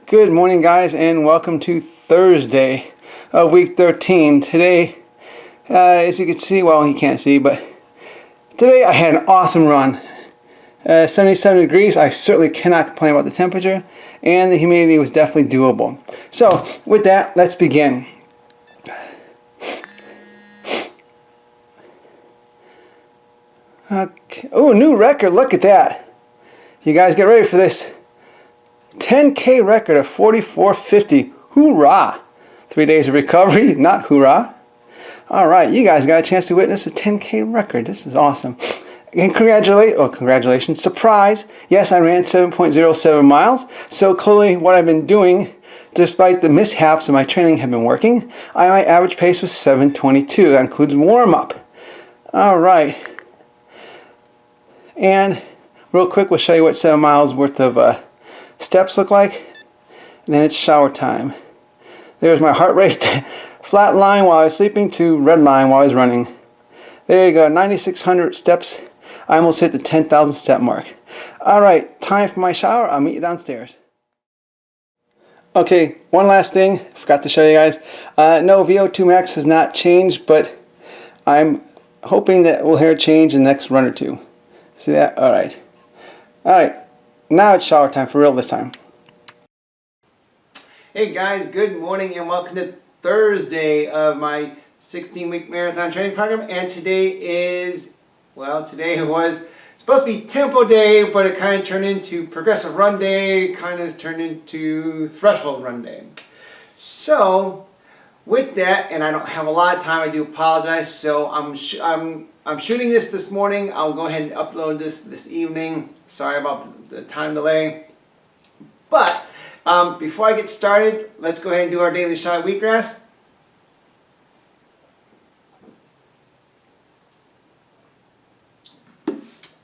Good morning, guys, and welcome to Thursday of week 13. Today, as you can see, well, you can't see, but today I had an awesome run. 77 degrees. I certainly cannot complain about the temperature, and the humidity was definitely doable. So, with that, let's begin. Okay. Oh, new record. Look at that. You guys get ready for this. 10K record of 44:50. Hoorah! 3 days of recovery, not hoorah. Alright, you guys got a chance to witness a 10K record. This is awesome. And congratulations. Surprise! Yes, I ran 7.07 miles. So clearly what I've been doing, despite the mishaps of my training, have been working. My average pace was 7:22. That includes warm-up. Alright. And real quick, we'll show you what 7 miles worth of steps look like, and then it's shower time. There's my heart rate, flat line while I was sleeping to red line while I was running. There you go, 9,600 steps. I almost hit the 10,000 step mark. Alright, time for my shower. I'll meet you downstairs. Okay, one last thing, forgot to show you guys. No, VO2 max has not changed, but I'm hoping that we'll hear a change in the next run or two. See that? Alright. Alright. Now it's shower time for real this time. Hey guys, good morning and welcome to Thursday of my 16-week marathon training program. And today is, well, today was supposed to be tempo day, but it kind of turned into progressive run day, kind of turned into threshold run day. So with that, and I don't have a lot of time, I do apologize. So I'm shooting this morning. I'll go ahead and upload this evening. Sorry about the time delay. But before I get started, let's go ahead and do our daily shot of wheatgrass.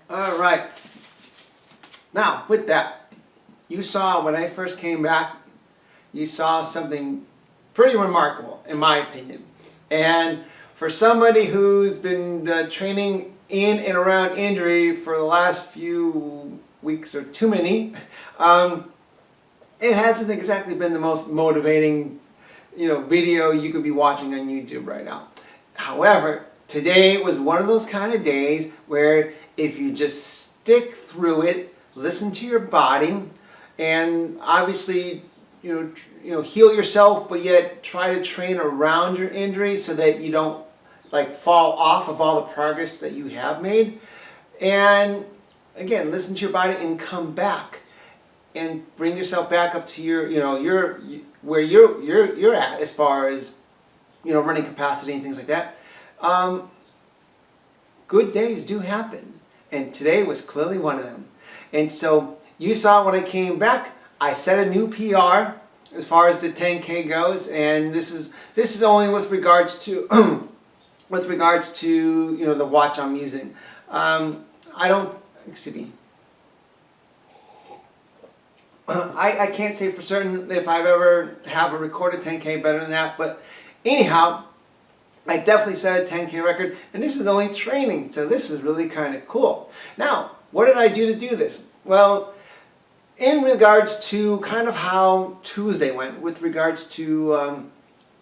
All right. Now, with that, you saw when I first came back, you saw something pretty remarkable, in my opinion. And for somebody who's been training in and around injury for the last few weeks or too many, it hasn't exactly been the most motivating, video you could be watching on YouTube right now. However, today was one of those kind of days where if you just stick through it, listen to your body, and obviously, heal yourself, but yet try to train around your injury so that you don't fall off of all the progress that you have made. And again, listen to your body and come back and bring yourself back up to where you're at as far as running capacity and things like that. Good days do happen, and today was clearly one of them. And so you saw when I came back, I set a new PR as far as the 10K goes, and this is only with regards to the watch I'm using. I can't say for certain if I've ever have a recorded 10K better than that, but anyhow, I definitely set a 10K record, and this is only training, so this is really kind of cool. Now, what did I do to do this? Well, in regards to kind of how Tuesday went, with regards to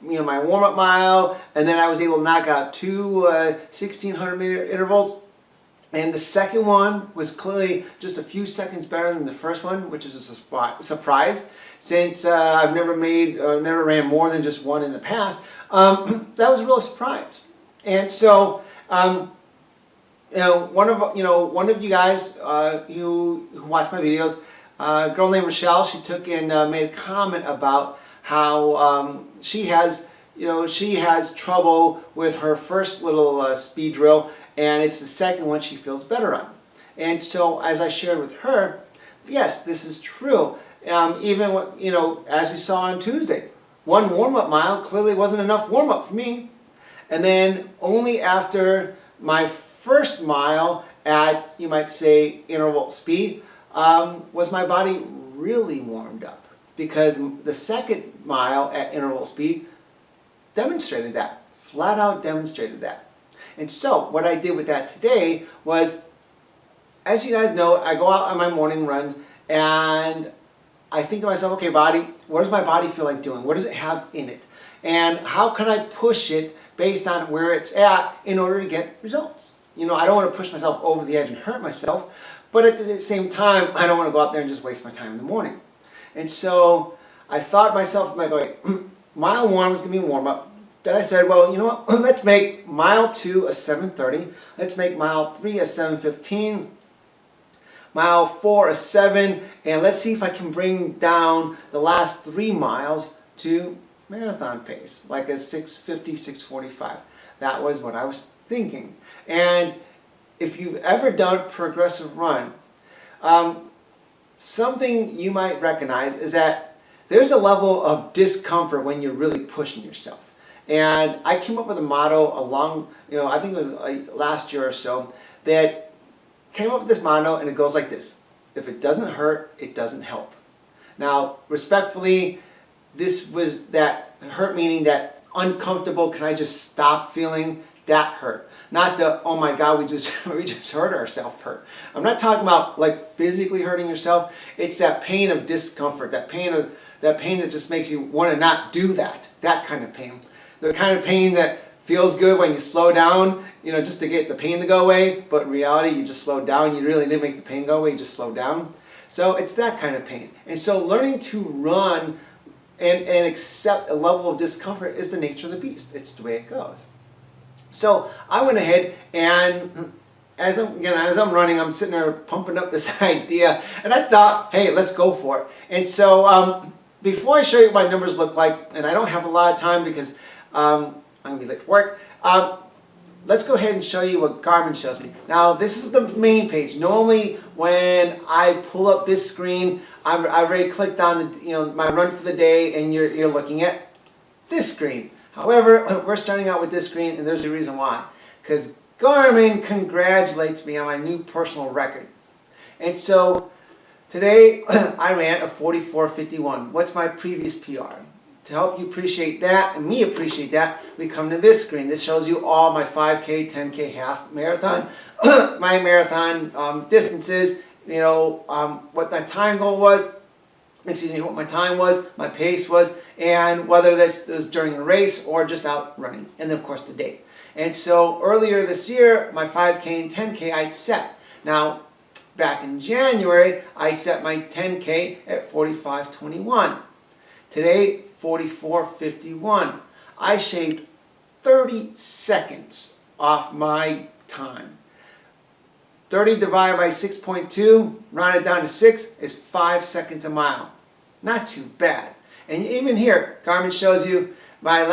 my warm-up mile, and then I was able to knock out two 1,600-meter intervals. And the second one was clearly just a few seconds better than the first one, which is a surprise, since I've never ran more than just one in the past. That was a real surprise. And so, one of you guys who watch my videos, a girl named Rochelle, she took and made a comment about how she has trouble with her first little speed drill, and it's the second one she feels better on. And so, as I shared with her, yes, this is true. Even as we saw on Tuesday, one warm-up mile clearly wasn't enough warm-up for me, and then only after my first mile at, you might say, interval speed, was my body really warmed up, because the second mile at interval speed demonstrated that, flat out demonstrated that. And so what I did with that today was, as you guys know, I go out on my morning runs, and I think to myself, okay, body, what does my body feel like doing? What does it have in it? And how can I push it based on where it's at in order to get results? You know, I don't want to push myself over the edge and hurt myself, but at the same time, I don't want to go out there and just waste my time in the morning. And so I thought to myself, like, okay, mile 1 was going to be a warm-up. Then I said, well, you know what, let's make mile 2 a 7:30. Let's make mile 3 a 7:15. Mile 4 a 7. And let's see if I can bring down the last 3 miles to marathon pace, like a 6:50, 6:45. That was what I was thinking. And if you've ever done progressive run, something you might recognize is that there's a level of discomfort when you're really pushing yourself. And I came up with a motto along, I think it was like last year or so, that came up with this motto, and it goes like this: if it doesn't hurt, it doesn't help. Now, respectfully, this was that hurt, meaning that uncomfortable, can I just stop feeling? That hurt. Not the, oh my God, we just hurt ourselves hurt. I'm not talking about like physically hurting yourself. It's that pain of discomfort, that pain that just makes you want to not do that. That kind of pain. The kind of pain that feels good when you slow down, just to get the pain to go away, but in reality you just slowed down. You really didn't make the pain go away, you just slowed down. So it's that kind of pain. And so learning to run and accept a level of discomfort is the nature of the beast. It's the way it goes. So I went ahead, and as I'm running, I'm sitting there pumping up this idea, and I thought, hey, let's go for it. And so before I show you what my numbers look like, and I don't have a lot of time because I'm going to be late for work, let's go ahead and show you what Garmin shows me. Now, this is the main page. Normally, when I pull up this screen, I've already clicked on the, my run for the day, and you're looking at this screen. However, we're starting out with this screen, and there's a reason why. Because Garmin congratulates me on my new personal record. And so today I ran a 44:51. What's my previous PR? To help you appreciate that and me appreciate that, we come to this screen. This shows you all my 5K, 10K, half marathon, my marathon distances, what my time goal was, what my time was, my pace was, and whether this was during a race or just out running, and then of course the date. And so earlier this year, my 5K and 10K I'd set. Now, back in January, I set my 10K at 45:21. Today, 44:51. I shaved 30 seconds off my time. 30 divided by 6.2, round it down to 6, is 5 seconds a mile. Not too bad. And even here, Garmin shows you with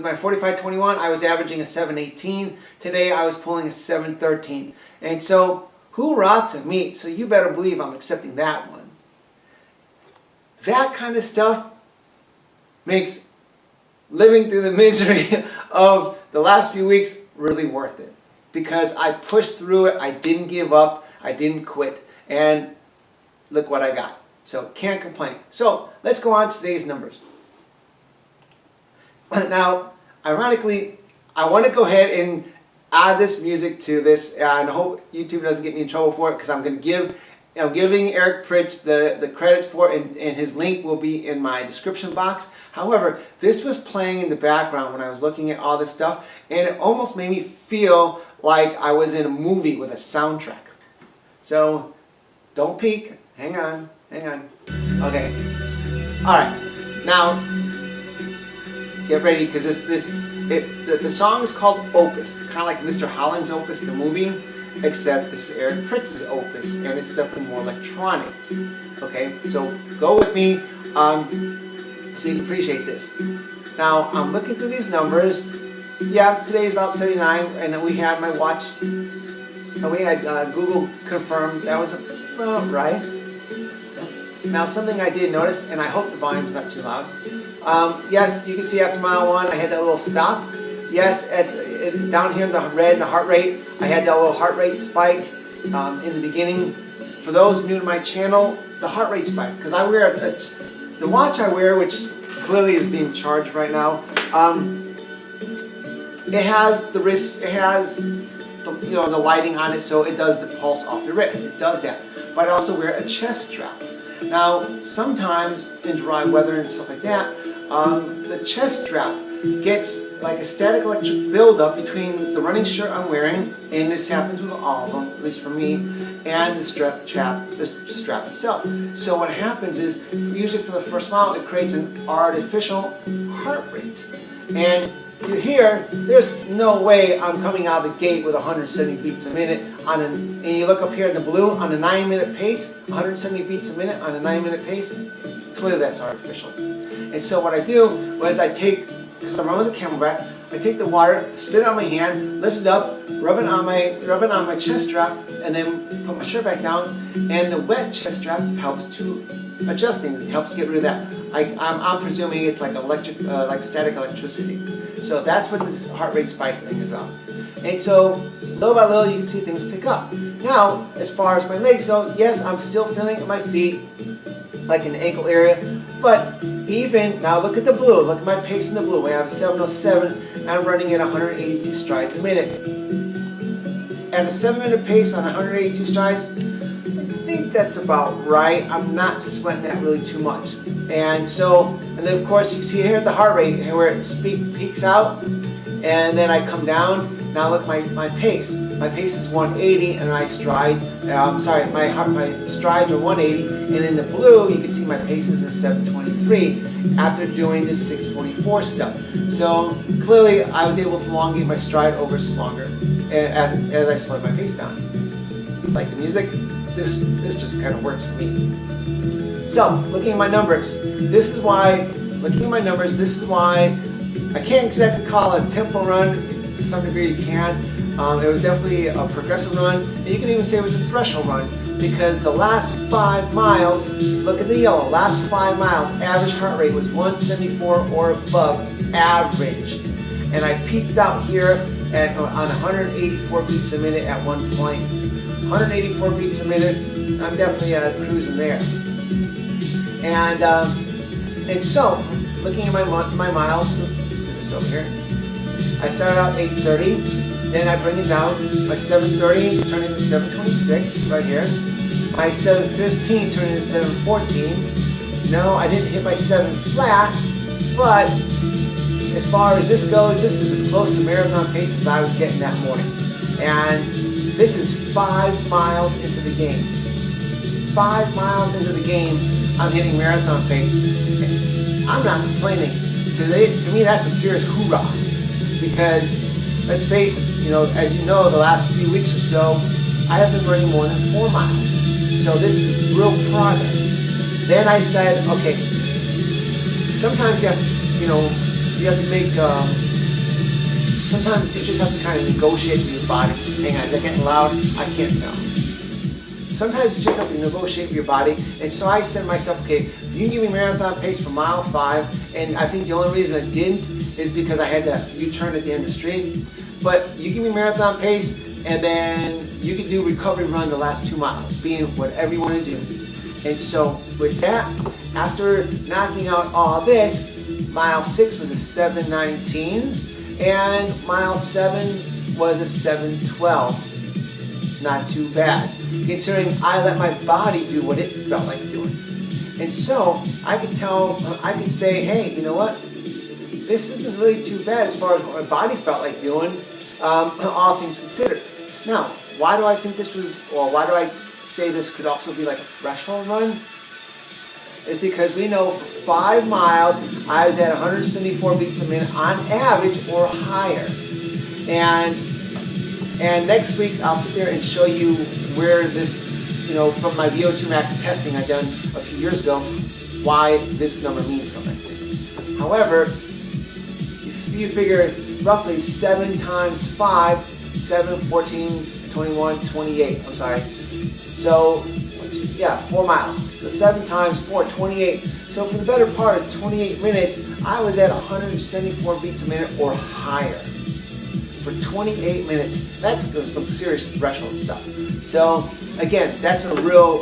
my 45:21, I was averaging a 7:18. Today I was pulling a 7:13. And so, hoorah to me. So you better believe I'm accepting that one. That kind of stuff makes living through the misery of the last few weeks really worth it. Because I pushed through it, I didn't give up, I didn't quit, and look what I got. So can't complain. So let's go on to today's numbers. Now, ironically, I want to go ahead and add this music to this, and I hope YouTube doesn't get me in trouble for it, because I'm giving Eric Pritz the credit for it, and his link will be in my description box. However, this was playing in the background when I was looking at all this stuff, and it almost made me feel like I was in a movie with a soundtrack. So, don't peek. Hang on. Okay. Alright. Now, get ready, because the song is called Opus. Kind of like Mr. Holland's Opus, the movie. Except this is Eric Pritz's Opus, and it's definitely more electronic. Okay, so go with me so you can appreciate this. Now, I'm looking through these numbers. Yeah, today is about 79, and then we had my watch, and we had Google confirm that was about right. Now, something I did notice, and I hope the volume's not too loud. Yes, you can see after mile 1, I had that little stop. Yes, down here in the red and the heart rate, I had that little heart rate spike in the beginning. For those new to my channel, the heart rate spike, because I wear the watch I wear, which clearly is being charged right now. It has the wrist, it has the lighting on it, so it does the pulse off the wrist. It does that. But I also wear a chest strap. Now, sometimes in dry weather and stuff like that, the chest strap gets like a static electric buildup between the running shirt I'm wearing, and this happens with all of them, at least for me, and the strap itself. So what happens is, usually for the first mile, it creates an artificial heart rate. And you hear, there's no way I'm coming out of the gate with 170 beats a minute and you look up here in the blue, on a 9-minute pace, 170 beats a minute on a 9-minute pace, clearly that's artificial. And so what I do was I take, because I'm running the CamelBak, I take the water, spit it on my hand, lift it up, rub it on my chest strap, and then put my shirt back down. And the wet chest strap helps to adjust things. It helps get rid of that. I'm presuming it's like like static electricity. So that's what this heart rate spike thing is about. And so little by little, you can see things pick up. Now, as far as my legs go, yes, I'm still feeling at my feet, like in the ankle area, but even, now look at the blue, look at my pace in the blue. I have 7:07, and I'm running at 182 strides a minute. At a 7-minute pace on 182 strides, I think that's about right. I'm not sweating that really too much. And so, and then of course you see here the heart rate where it peaks out, and then I come down. Now look my pace. My pace is 180, and my strides are 180, and in the blue you can see my pace is 723 after doing this 644 stuff. So clearly I was able to elongate my stride over longer as I slowed my pace down. Like the music, this just kind of works for me. So looking at my numbers, this is why I can't exactly call it a tempo run. To some degree you can. It was definitely a progressive run, and you can even say it was a threshold run, because the last 5 miles, look at the yellow, last 5 miles, average heart rate was 174 or above average. And I peaked out here on 184 beats a minute at one point. 184 beats a minute, I'm definitely cruising there. And so, looking at my miles, let's do this over here. I started out 8:30, then I bring it down. My 7:30 turned into 7:26 right here. My 7:15 turned into 7:14. No, I didn't hit my 7 flat, but as far as this goes, this is as close to marathon pace as I was getting that morning. And this is 5 miles into the game. 5 miles into the game, I'm hitting marathon pace. I'm not complaining. To me, that's a serious hoorah. Because, let's face it, as you know, the last few weeks or so, I have been running more than 4 miles. So this is real progress. Then I said, okay, sometimes you have to make, sometimes you just have to kind of negotiate with your body. Hang on, is that getting loud? I can't tell. Sometimes you just have to negotiate with your body. And so I said to myself, okay, you can give me marathon pace for mile 5, and I think the only reason I didn't is because I had to U-turn at the end of the street. But you give me marathon pace, and then you can do recovery run the last 2 miles, being whatever you want to do. And so with that, after knocking out all this, mile 6 was a 7:19, and mile 7 was a 7:12. Not too bad, considering I let my body do what it felt like doing. And so I could say, hey, you know what? This isn't really too bad as far as what my body felt like doing, all things considered. Now, why do I think this was, or why do I say this could also be like a threshold run? It's because we know for 5 miles, I was at 174 beats a minute on average or higher. And next week, I'll sit there and show you where this, from my VO2 max testing I've done a few years ago, why this number means something. However, you figure roughly 7 times 5, 7, 14, 21, 28, I'm sorry. So, yeah, 4 miles. So 7 times 4, 28. So for the better part of 28 minutes, I was at 174 beats a minute or higher. For 28 minutes, that's some serious threshold stuff. So again, that's a real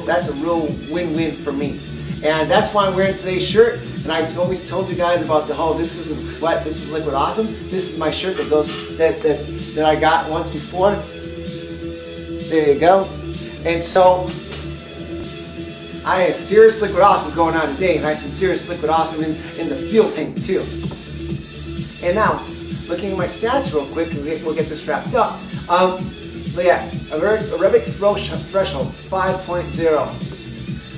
win-win for me. And that's why I'm wearing today's shirt. And I've always told you guys about this isn't sweat, this is Liquid Awesome. This is my shirt that I got once before. There you go. And so I had serious liquid awesome going on today, and I had some serious liquid awesome in the fuel tank too. And now, looking at my stats real quick, we'll get this wrapped up. But yeah, aerobic threshold 5.0.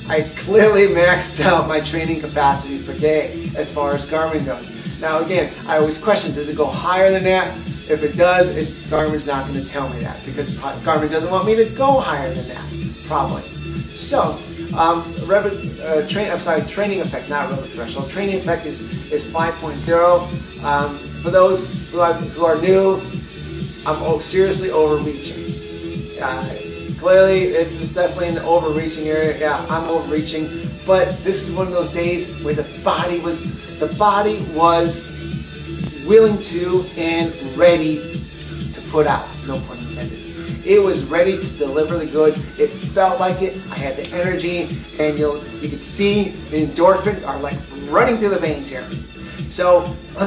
I clearly maxed out my training capacity per day as far as Garmin goes. Now again, I always question, does it go higher than that? If it does, Garmin's not going to tell me that because Garmin doesn't want me to go higher than that, probably. So, training effect, not aerobic threshold. Training effect is 5.0. For those who are new, I'm seriously overreaching. Clearly, it's definitely in the overreaching area. Yeah, I'm overreaching, but this is one of those days where the body was willing to and ready to put out. No pun intended. It was ready to deliver the goods. It felt like it. I had the energy, and you could see the endorphins are like running through the veins here. So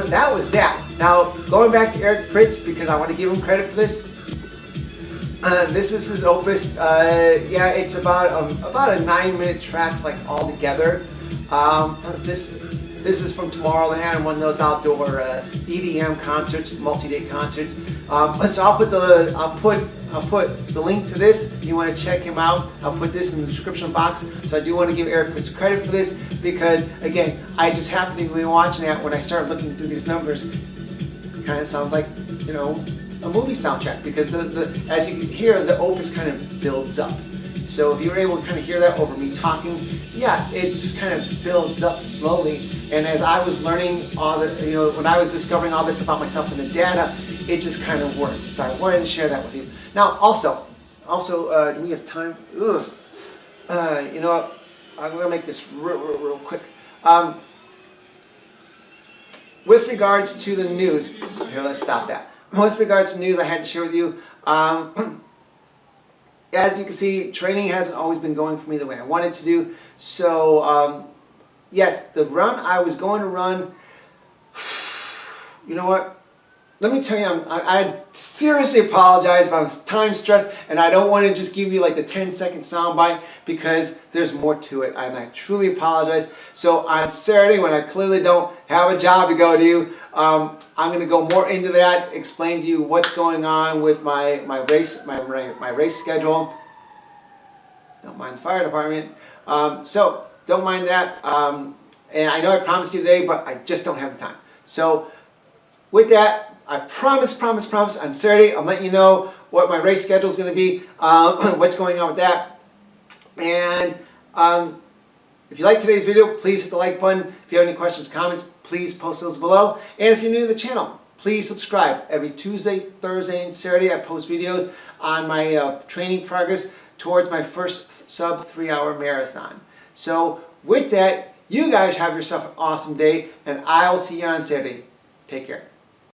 that was that. Now going back to Eric Pritz, because I want to give him credit for this. This is his opus. Yeah, it's about a 9-minute track, like all together. This is from Tomorrowland and one of those outdoor EDM concerts, multi-day concerts. So I'll put the link to this. If you want to check him out, I'll put this in the description box. So I do want to give Eric Pritz credit for this because again, I just happened to be watching that when I started looking through these numbers. It kind of sounds like, you know, a movie soundtrack because as you can hear, the opus kind of builds up. So if you were able to kind of hear that over me talking, yeah, it just kind of builds up slowly. And as I was learning all this, you know, when I was discovering all this about myself and the data, it just kind of worked. So I wanted to share that with you. Now, also, do we have time? You know what? I'm going to make this real quick. With regards to the news, here, let's stop that. With regards to news, I had to share with you. As you can see, training hasn't always been going for me the way I wanted to do. So, yes, the run I was going to run, you know what? Let me tell you, I seriously apologize if I was time stressed, and I don't want to just give you like the 10-second soundbite because there's more to it, and I truly apologize. So on Saturday, when I clearly don't have a job to go to, I'm going to go more into that, explain to you what's going on with my race schedule. Don't mind the fire department. So don't mind that. And I know I promised you today, but I just don't have the time. So with that, I promise on Saturday, I'm letting you know what my race schedule is going to be, what's going on with that. And if you like today's video, please hit the like button. If you have any questions, comments, please post those below. And if you're new to the channel, please subscribe. Every Tuesday, Thursday, and Saturday, I post videos on my training progress towards my first sub 3-hour marathon. So with that, you guys have yourself an awesome day, and I'll see you on Saturday. Take care.